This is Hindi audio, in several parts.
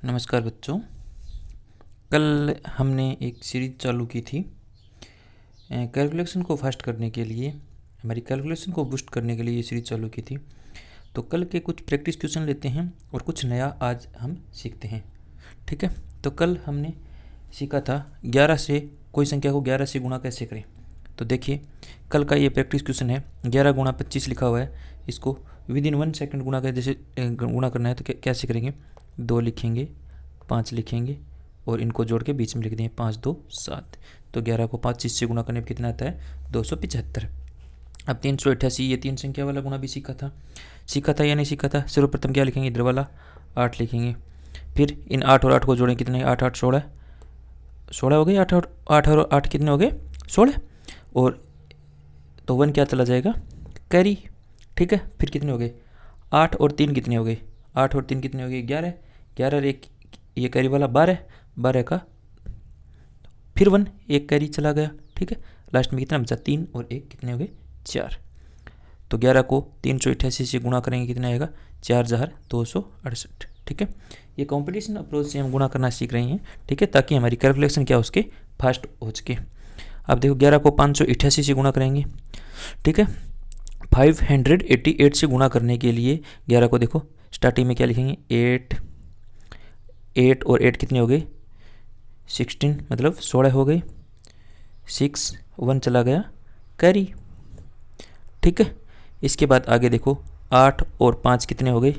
नमस्कार बच्चों। कल हमने एक सीरीज चालू की थी कैलकुलेशन को फास्ट करने के लिए, हमारी कैलकुलेशन को बूस्ट करने के लिए ये सीरीज चालू की थी। तो कल के कुछ प्रैक्टिस क्वेश्चन लेते हैं और कुछ नया आज हम सीखते हैं। ठीक है, तो कल हमने सीखा था 11 से कोई संख्या को 11 से गुणा कैसे करें। तो देखिए कल का ये प्रैक्टिस क्वेश्चन है। 11 गुणा 25 लिखा हुआ है, इसको विद इन 1 सेकेंड गुणा कर जैसे गुणा करना है तो कैसे करेंगे। 2 लिखेंगे, 5 लिखेंगे और इनको जोड़ के बीच में लिख देंगे 5 2 7। तो 11 को 25 से गुणा करने पर कितना आता है 275। अब 388 ये 3 संख्या वाला गुणा भी सीखा था या नहीं सीखा था। सर्वप्रथम क्या लिखेंगे, इधर वाला 8 लिखेंगे, फिर इन 8 और 8 को जोड़ें, कितने 8 8 16 16 हो गए। 8 और 8 कितने हो गए 16। और तो 1 क्या चला जाएगा कैरी। ठीक है, फिर कितने हो गए 8 और 3 कितने हो गए 8 और 3 कितने हो गए 11 11 और 1 ये कैरी वाला 12 12 का फिर 1 एक कैरी चला गया। ठीक है, लास्ट में कितना बचा 3 और 1 कितने हो गए 4। तो 11 को 388 से गुणा करेंगे, कितना आएगा 4 × 268। ठीक है, ये कॉम्पिटिशन अप्रोच से हम गुणा करना सीख रहे हैं। ठीक है, ताकि हमारी कैलकुलेशन क्या उसके फास्ट हो सके। अब देखो 11 को 588 से गुणा करेंगे। ठीक है, 588 से गुणा करने के लिए 11 को देखो स्टार्टिंग में क्या लिखेंगे 8 और 8 कितने हो गए 16, मतलब 16 हो गए। 6 1 चला गया कैरी। ठीक है, इसके बाद आगे देखो 8 और 5 कितने हो गए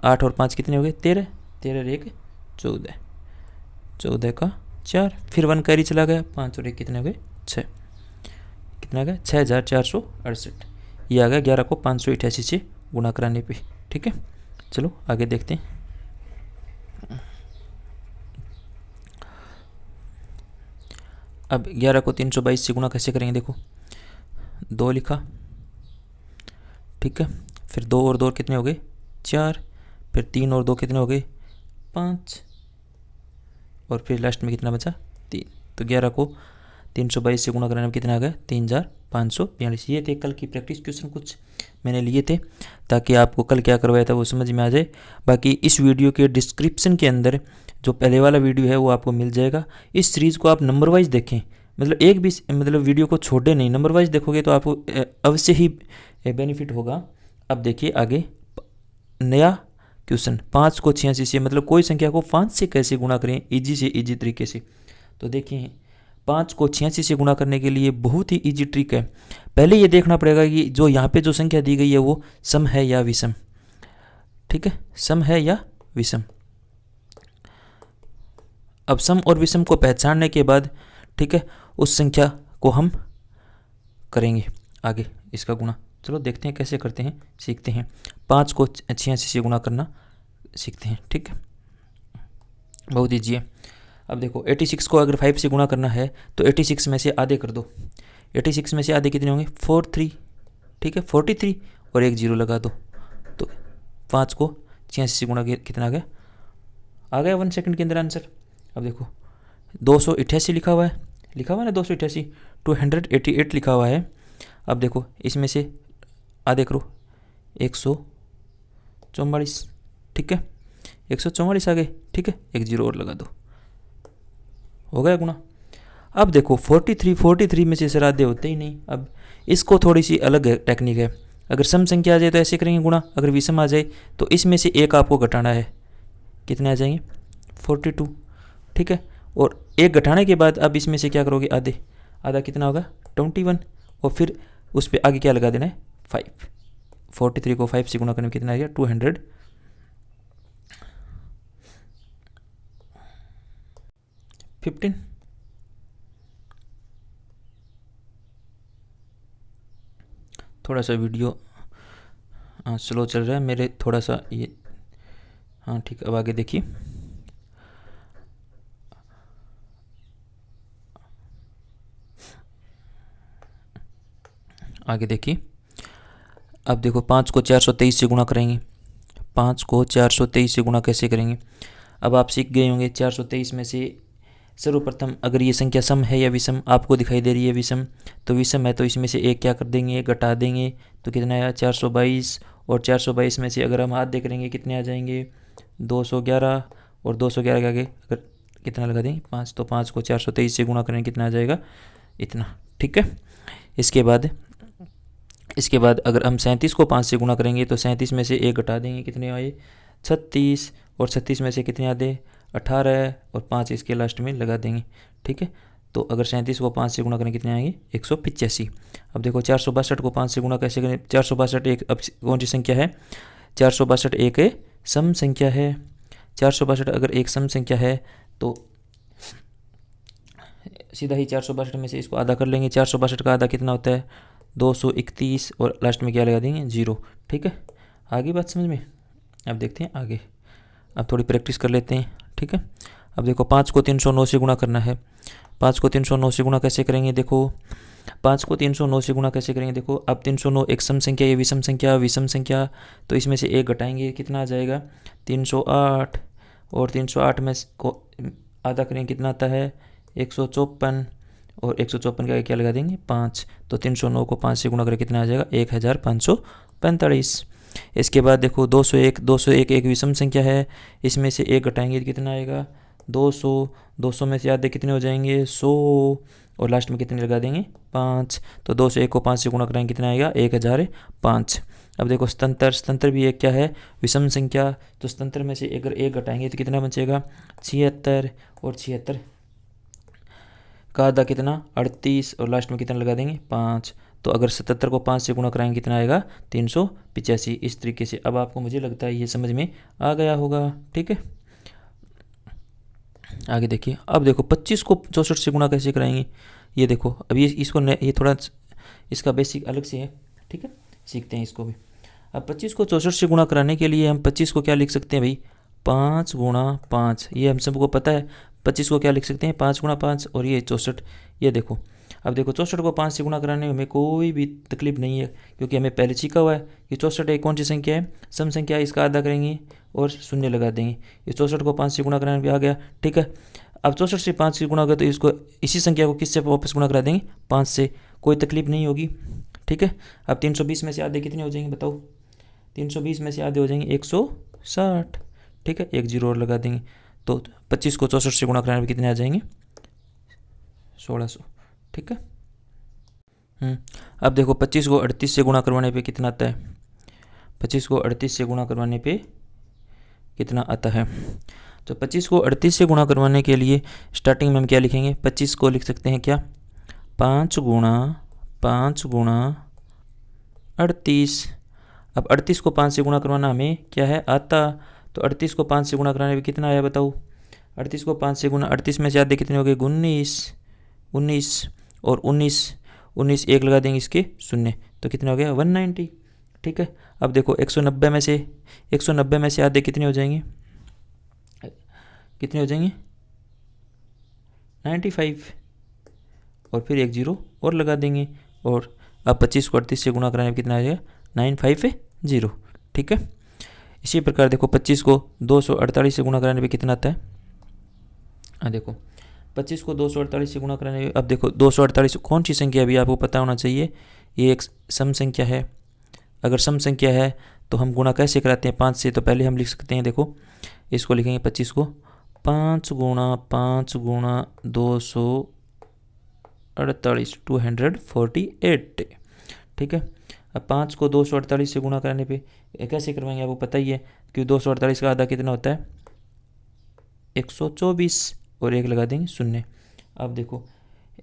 8 और 5 कितने हो गए 13 13 और 1 14 14 का 4, फिर 1 कैरी चला गया 5 और 1 कितने हो गए 6, कितना आ गया 6468। ये आ गया 11 को 588 से गुणा कराने पे। ठीक है, चलो आगे देखते हैं। अब 11 को 322 से गुणा कैसे करेंगे, देखो 2 लिखा। ठीक है, फिर 2 और 2 कितने हो गए 4, फिर 3 और 2 कितने हो गए 5 और फिर लास्ट में कितना बचा 3। तो 11 को 322 से गुणा कराने में कितना आ गया 3542। ये थे कल की प्रैक्टिस क्वेश्चन, कुछ मैंने लिए थे ताकि आपको कल क्या करवाया था वो समझ में आ जाए। बाकी इस वीडियो के डिस्क्रिप्शन के अंदर जो पहले वाला वीडियो है वो आपको मिल जाएगा। इस सीरीज़ को आप नंबर वाइज देखें, मतलब एक भी मतलब वीडियो को छोड़े नहीं, नंबर वाइज देखोगे तो आपको अवश्य ही बेनिफिट होगा। अब देखिए आगे नया क्वेश्चन 5 को 86 से, मतलब कोई संख्या को 5 से कैसे गुणा करें ईजी से ईजी तरीके से। तो देखिए 5 को 86 से गुणा करने के लिए बहुत ही ईजी ट्रिक है। पहले ये देखना पड़ेगा कि जो यहाँ पे जो संख्या दी गई है वो सम है या विषम। ठीक है, सम है या विषम। अब सम और विषम को पहचानने के बाद ठीक है उस संख्या को हम करेंगे आगे इसका गुणा। चलो देखते हैं कैसे करते हैं, सीखते हैं। 5 को 86 से गुणा करना सीखते हैं। ठीक है, बहुत ईजी है। अब देखो 86 को अगर 5 से गुणा करना है तो 86 में से आधे कर दो। 86 में से आधे कितने होंगे 43। ठीक है, 43 और 1 0 लगा दो। तो 5 को 86 से गुणा कितना आ गया 1 सेकंड के अंदर आंसर। अब देखो 288 लिखा हुआ है ना 288 288 लिखा हुआ है। अब देखो इसमें से आधे करो 144। ठीक है, 144 आ गए। ठीक है, 1 0 और लगा दो, हो गया गुणा। अब देखो 43 में से सर आधे होते ही नहीं। अब इसको थोड़ी सी अलग टेक्निक है। अगर सम संख्या आ जाए तो ऐसे करेंगे गुणा, अगर विषम आ जाए तो इसमें से एक आपको घटाना है, कितने आ जाएंगे 42। ठीक है, और एक घटाने के बाद अब इसमें से क्या करोगे आधे, आधा कितना होगा 21 और फिर उस पर आगे क्या लगा देना है 5। 43 को 5 से गुणा करने में कितना आ गया 215। थोड़ा सा वीडियो स्लो चल रहा है मेरे, थोड़ा सा ये हाँ ठीक। अब आगे देखिए अब देखो 5 को 423 से गुणा करेंगे। 5 को 423 से गुणा कैसे करेंगे। अब आप सीख गए होंगे 423 में से सर्वप्रथम अगर ये संख्या सम है या विषम, आपको दिखाई दे रही है विषम, तो विषम है तो इसमें से एक क्या कर देंगे घटा देंगे। तो कितना आया 422 और 422 में से अगर हम आधे करेंगे कितने आ जाएंगे 211 और 200 के आगे आगे अगर कितना लगा देंगे 5, तो 5 को 423 से गुणा करेंगे कितना आ जाएगा इतना। ठीक है, इसके बाद अगर हम 37 को 5 से गुणा करेंगे तो 37 में से 1 घटा देंगे, कितने आए 36, और 36 में से कितने आते 18, और 5 इसके लास्ट में लगा देंगे। ठीक है, तो अगर 37 को 5 से गुणा करें कितने आएंगे 185। अब देखो 462 को 5 से गुणा कैसे करें, 462 एक अब कौन सी संख्या है, 462 एक सम संख्या है। 462 अगर एक सम संख्या है तो सीधा ही 462 में से इसको आधा कर लेंगे। 462 का आधा कितना होता है 231, और लास्ट में क्या लगा देंगे 0। ठीक है, आगे बात समझ में। अब देखते हैं आगे, अब थोड़ी प्रैक्टिस कर लेते हैं। ठीक है, अब देखो 5 को 309 से गुणा करना है। 5 को 309 से गुणा कैसे करेंगे, देखो 5 को 309 से गुणा कैसे करेंगे, देखो अब 309 एक सम संख्या, ये विषम संख्या, तो इसमें से 1 घटाएंगे कितना आ जाएगा 308, और 308 में को आधा करेंगे कितना आता है 154, और 154 का क्या लगा देंगे 5, तो 309 को 5 से गुणा करके कितना आ जाएगा 1545। इसके बाद देखो 201 एक विषम संख्या है, इसमें से 1 घटाएंगे तो कितना आएगा 200 में से आधे कितने हो जाएंगे 100, और लास्ट में कितने लगा देंगे 5, तो 201 को 5 से गुणा करेंगे कितना आएगा 1005। अब देखो स्तंत्र भी एक क्या है विषम संख्या, तो स्तंत्र में से अगर 1 घटाएंगे तो कितना बचेगा 76, और 76 का आधा कितना 38, और लास्ट में कितना लगा देंगे 5, तो अगर 77 को 5 से गुणा कराएंगे कितना आएगा 385। इस तरीके से अब आपको मुझे लगता है ये समझ में आ गया होगा। ठीक है, आगे देखिए। अब देखो 25 को 64 से गुणा कैसे कराएंगे, ये देखो अब ये थोड़ा इसका बेसिक अलग से है। ठीक है, सीखते हैं इसको भी। अब 25 को 64 से गुणा कराने के लिए हम 25 को क्या लिख सकते हैं भाई 5 गुणा 5, ये हम सबको पता है। 25 को क्या लिख सकते हैं 5 गुणा 5, और ये 64। ये देखो अब देखो 64 को 5 से गुणा कराने में हमें कोई भी तकलीफ नहीं है, क्योंकि हमें पहले सीखा हुआ है कि 64 एक कौन सी संख्या है सम संख्या है, इसका आधा करेंगे और शून्य लगा देंगे। ये 64 को 5 से गुणा कराने भी आ गया। ठीक है, अब 64 से 5 से गुणा होगा तो इसको इसी संख्या को किससे वापस गुणा करा देंगे 5 से, कोई तकलीफ नहीं होगी। ठीक है, अब 320 में से आधे कितने हो जाएंगे बताओ, 320 में से आधे हो जाएंगे 160। ठीक है, 1 0 और लगा देंगे, तो 25 को 64 से गुणा कराने में कितने आ जाएंगे 1600। ठीक है, अब देखो 25 को 38 से गुणा करवाने पे कितना आता है, 25 को 38 से गुणा करवाने पे कितना आता है, तो 25 को 38 से गुणा करवाने के लिए स्टार्टिंग में हम क्या लिखेंगे 25 को लिख सकते हैं क्या 5 गुणा 38। अब 38 को 5 से गुणा करवाना हमें क्या है आता, तो 38 को 5 से गुणा कराने पे कितना आया बताओ, 38 को 5 से गुणा 38 में से आधे कितने हो गए 19, और 19 1 लगा देंगे इसके शून्य, तो कितना हो गया 190। ठीक है, अब देखो 190 में से आधे कितने हो जाएंगे 95, और फिर 1 0 और लगा देंगे, और अब 25 को 38 से गुणा कराने में कितना आ जाएगा 950। ठीक है, इसी प्रकार देखो 25 को 248 से गुणा कराने पे कितना आता है, देखो 25 को 248 से गुणा कराने, अब देखो 248 कौन सी संख्या अभी आपको पता होना चाहिए, ये एक सम संख्या है। अगर सम संख्या है तो हम गुणा कैसे कराते हैं 5 से, तो पहले हम लिख सकते हैं, देखो इसको लिखेंगे 25 को 5 गुणा 248 248। ठीक है, अब 5 को 248 से गुणा कराने पे कैसे करवाएंगे आपको पता ही है, क्योंकि 248 का आधा कितना होता है 124, और 1 लगा देंगे शून्य। अब देखो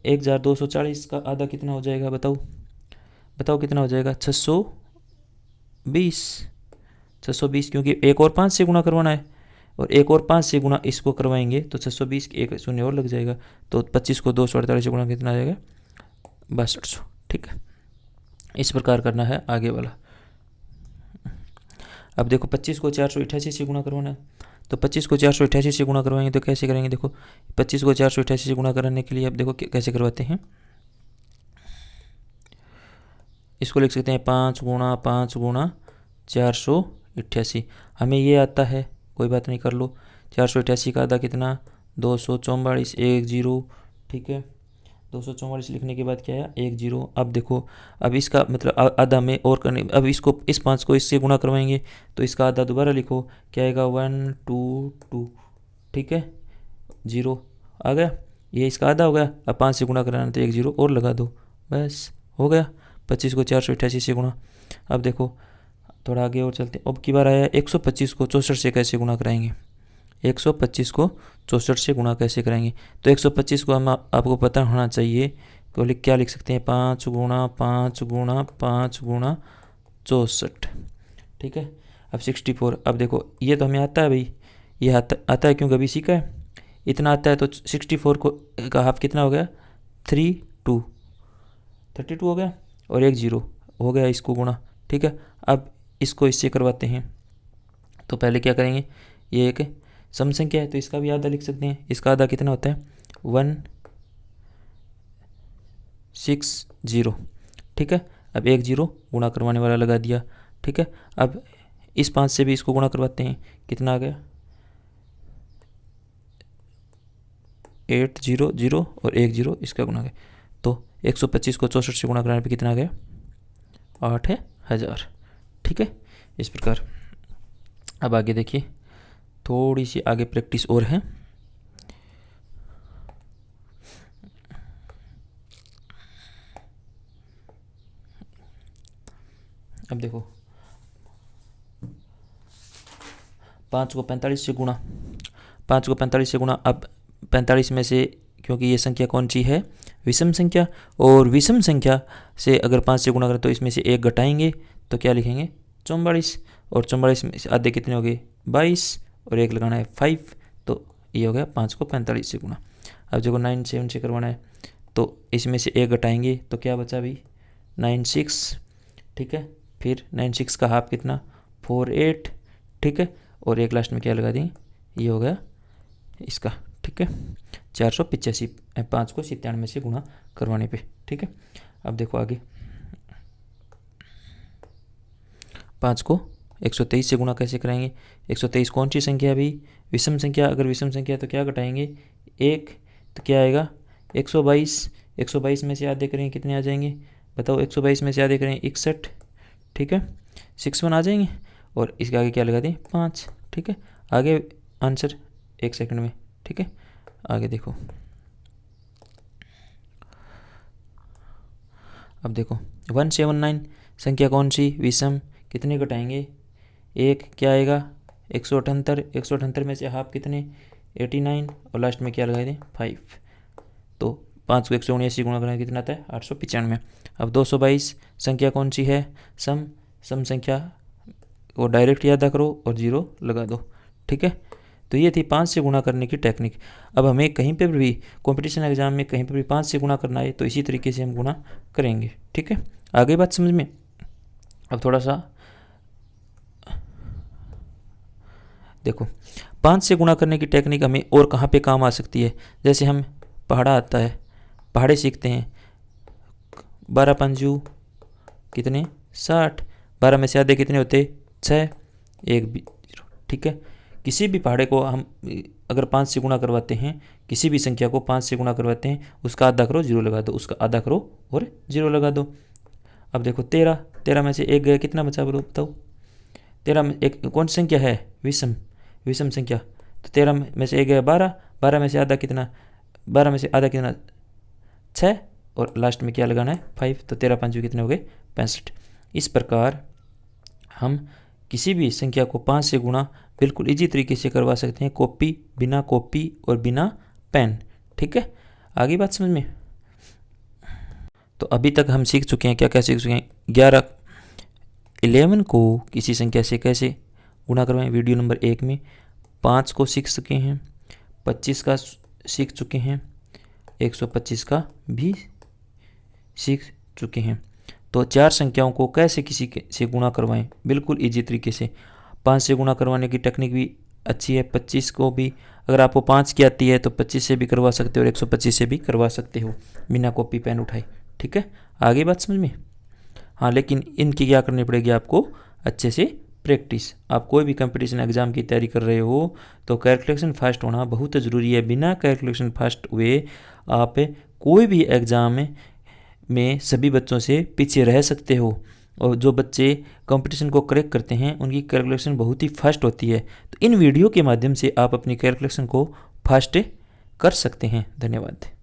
1240 का आधा कितना हो जाएगा बताओ कितना हो जाएगा 620, क्योंकि 1 और 5 से गुणा करवाना है, और 1 और 5 से गुणा इसको करवाएंगे तो 620 1 शून्य और लग जाएगा, तो 25 को 248 से गुणा कितना आ जाएगा 6200। ठीक है, इस प्रकार करना है आगे वाला। अब देखो 25 को 488 से गुणा करवाना है, तो 25 को 488 से गुणा करवाएंगे तो कैसे करेंगे, देखो 25 को 488 से गुणा कराने के लिए अब देखो कैसे करवाते हैं, इसको लिख सकते हैं 5 गुणा 488। हमें ये आता है, कोई बात नहीं कर लो। 488 का आधा कितना 244 1 0। ठीक है, 244 लिखने के बाद क्या है 1 0। अब देखो अब इसका मतलब आधा में और करने, अब इसको इस 5 को इससे गुणा करवाएंगे तो इसका आधा दोबारा लिखो, क्या आएगा 1 2 2। ठीक है, 0 आ गया, ये इसका आधा हो गया। अब 5 से गुणा कराना तो एक 0 और लगा दो, बस हो गया। 25 को 488 से गुणा। अब देखो थोड़ा आगे और चलते हैं। अब की बार आया 125 को 64 से कैसे गुणा कराएंगे। 125 को 64 से गुणा कैसे कराएंगे, तो 125 को हम आपको पता होना चाहिए। तो क्या लिख सकते हैं, 5 गुणा 5 गुणा 5 गुणा 64, ठीक है। अब 64, अब देखो ये तो हमें आता है भाई, ये आता है क्योंकि अभी सीखा है, इतना आता है। तो 64 को का हाफ कितना हो गया, 32 हो गया, और एक 0 हो गया, इसको गुणा, ठीक है। अब इसको इससे करवाते हैं, तो पहले क्या करेंगे, ये एक सम संख्या है तो इसका भी आधा लिख सकते हैं। इसका आधा कितना होता है, 160, ठीक है। अब एक 0 गुणा करवाने वाला लगा दिया, ठीक है। अब इस 5 से भी इसको गुणा करवाते हैं, कितना आ गया, 800 और एक 0 इसका गुणा गया। तो 125 को 64 से गुणा कराने पे कितना आ गया, 8000, ठीक है। इस प्रकार अब आगे देखिए, थोड़ी सी आगे प्रैक्टिस और है। अब देखो 5 को 45 से गुणा, 5 को 45 से गुणा। अब 45 में से, क्योंकि ये संख्या कौन सी है, विषम संख्या, और विषम संख्या से अगर 5 से गुणा करें तो इसमें से एक घटाएंगे तो क्या लिखेंगे, 44, और 44 में से आधे कितने हो गए, 22, और एक लगाना है 5, तो ये हो गया 5 को 45 से गुणा। अब देखो 9 7 से करवाना है तो इसमें से एक घटाएंगे तो क्या बचा भाई, 96, ठीक है। फिर 96 का हाफ कितना, 48, ठीक है, और एक लास्ट में क्या लगा दें, ये हो गया इसका, ठीक है, 485, 5 को 97 से गुणा करवाने पे, ठीक है। अब देखो आगे, 5 को 123 से गुणा कैसे कराएंगे। 123 कौन सी संख्या है भाई, विषम संख्या। अगर विषम संख्या है तो क्या घटाएंगे, एक, तो क्या आएगा 122, 122 में से आधे करेंगे कितने आ जाएंगे, बताओ, 122 में से आधे करेंगे 61, ठीक है, 61 आ जाएंगे, और इसके आगे क्या लगा दें, 5, ठीक है। आगे आंसर 1 सेकंड में, ठीक है। आगे देखो, अब देखो 179 संख्या कौन सी, विषम, कितने घटाएंगे, एक, क्या आएगा 178, 178 में से हाफ कितने, 89, और लास्ट में क्या लगा दें 5, तो 5 को 179 गुणा करेंगे कितना आता है, 895। अब 222 संख्या कौन सी है, सम संख्या को डायरेक्ट याद करो और 0 लगा दो, ठीक है। तो ये थी 5 से गुणा करने की टेक्निक। अब हमें कहीं पर भी कंपटीशन एग्जाम में कहीं पर भी 5 से गुणा करना है तो इसी तरीके से हम गुणा करेंगे, ठीक है। आगे बात समझ में। अब थोड़ा सा देखो, 5 से गुणा करने की टेक्निक हमें और कहाँ पे काम आ सकती है, जैसे हम पहाड़ा आता है, पहाड़े सीखते हैं, 12 पंजू कितने 60, 12 में से आधे कितने होते 6, एक 0, ठीक है। किसी भी पहाड़े को हम अगर 5 से गुणा करवाते हैं, किसी भी संख्या को 5 से गुणा करवाते हैं, उसका आधा करो 0 लगा दो, उसका आधा करो और 0 लगा दो। अब देखो 13 में से एक गया, कितना बचा बोलो बताओ, 13 में एक कौन सी संख्या है, विषम संख्या, तो 13 में से एक गया 12, 12 में से आधा कितना, 12 में से आधा कितना 6, और लास्ट में क्या लगाना है 5, तो 13 5 कितने हो गए 65। इस प्रकार हम किसी भी संख्या को 5 से गुणा बिल्कुल इजी तरीके से करवा सकते हैं, बिना कॉपी और बिना पेन, ठीक है। आगे बात समझ में। तो अभी तक हम सीख चुके हैं, क्या क्या सीख चुके हैं, 11 को किसी संख्या से कैसे गुणा करवाएं, वीडियो नंबर 1 में 5 को सीख चुके हैं, 25 का सीख चुके हैं, 125 का भी सीख चुके हैं। तो 4 संख्याओं को कैसे किसी से गुणा करवाएं बिल्कुल इजी तरीके से। 5 से गुणा करवाने की टेक्निक भी अच्छी है, 25 को भी अगर आपको 5 की आती है तो 25 से भी करवा सकते हो और 125 से भी करवा सकते हो बिना कॉपी पेन उठाए, ठीक है। आगे बात समझ में। हाँ, लेकिन इनकी क्या करनी पड़ेगी आपको, अच्छे से प्रैक्टिस। आप कोई भी कंपटीशन एग्जाम की तैयारी कर रहे हो तो कैलकुलेशन फास्ट होना बहुत ज़रूरी है। बिना कैलकुलेशन फास्ट हुए आप कोई भी एग्ज़ाम में सभी बच्चों से पीछे रह सकते हो। और जो बच्चे कंपटीशन को क्रैक करते हैं उनकी कैलकुलेशन बहुत ही फास्ट होती है। तो इन वीडियो के माध्यम से आप अपनी कैलकुलेशन को फास्ट कर सकते हैं। धन्यवाद।